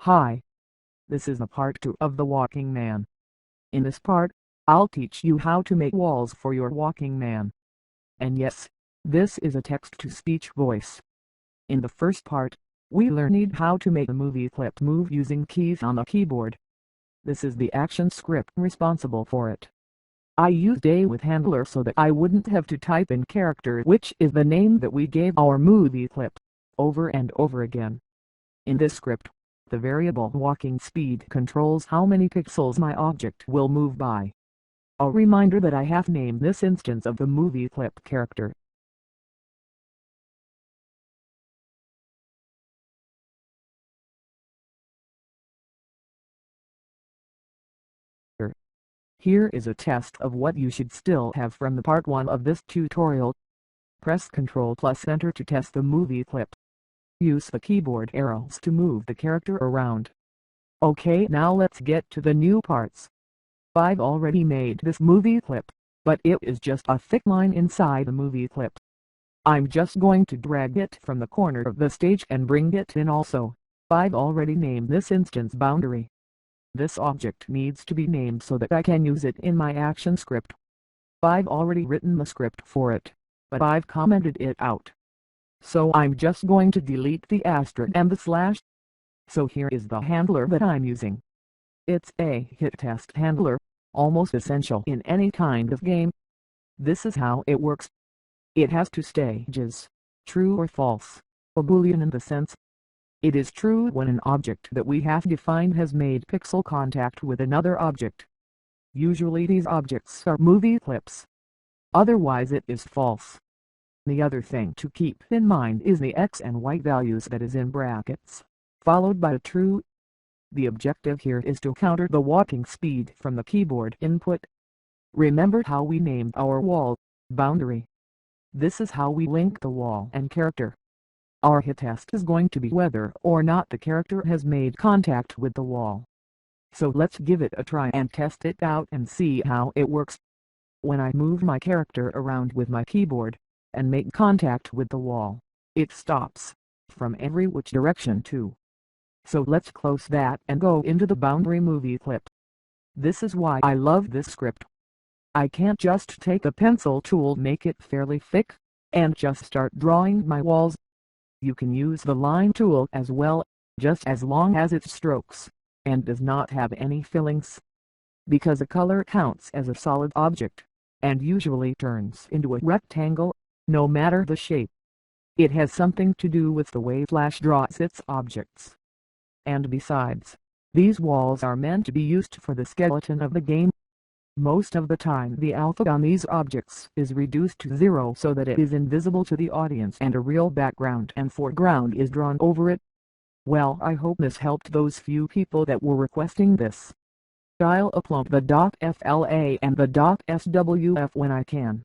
Hi, this is the part 2 of The Walking Man. In this part, I'll teach you how to make walls for your walking man. And yes, this is a text-to-speech voice. In the first part, we learned how to make the movie clip move using keys on the keyboard. This is the action script responsible for it. I used a with handler so that I wouldn't have to type in character, which is the name that we gave our movie clip, over and over again. In this script, the variable walking speed controls how many pixels my object will move by. A reminder that I have named this instance of the movie clip character. Here is a test of what you should still have from the part 1 of this tutorial. Press Ctrl plus Enter to test the movie clip. Use the keyboard arrows to move the character around. Okay, now let's get to the new parts. I've already made this movie clip, but it is just a thick line inside the movie clip. I'm just going to drag it from the corner of the stage and bring it in also. I've already named this instance boundary. This object needs to be named so that I can use it in my action script. I've already written the script for it, but I've commented it out. So I'm just going to delete the asterisk and the slash. So here is the handler that I'm using. It's a hit test handler, almost essential in any kind of game. This is how it works. It has two stages, true or false, a boolean in the sense. It is true when an object that we have defined has made pixel contact with another object. Usually these objects are movie clips. Otherwise it is false. The other thing to keep in mind is the x and y values that is in brackets, followed by a true. The objective here is to counter the walking speed from the keyboard input. Remember how we named our wall, boundary. This is how we link the wall and character. Our hit test is going to be whether or not the character has made contact with the wall. So let's give it a try and test it out and see how it works. When I move my character around with my keyboard, and make contact with the wall, it stops, from every which direction too. So let's close that and go into the boundary movie clip. This is why I love this script. I can't just take a pencil tool, make it fairly thick, and just start drawing my walls. You can use the line tool as well, just as long as it strokes, and does not have any fillings. Because a color counts as a solid object, and usually turns into a rectangle, no matter the shape. It has something to do with the way Flash draws its objects. And besides, these walls are meant to be used for the skeleton of the game. Most of the time the alpha on these objects is reduced to 0 so that it is invisible to the audience and a real background and foreground is drawn over it. Well, I hope this helped those few people that were requesting this. I'll upload the .fla and the .swf when I can.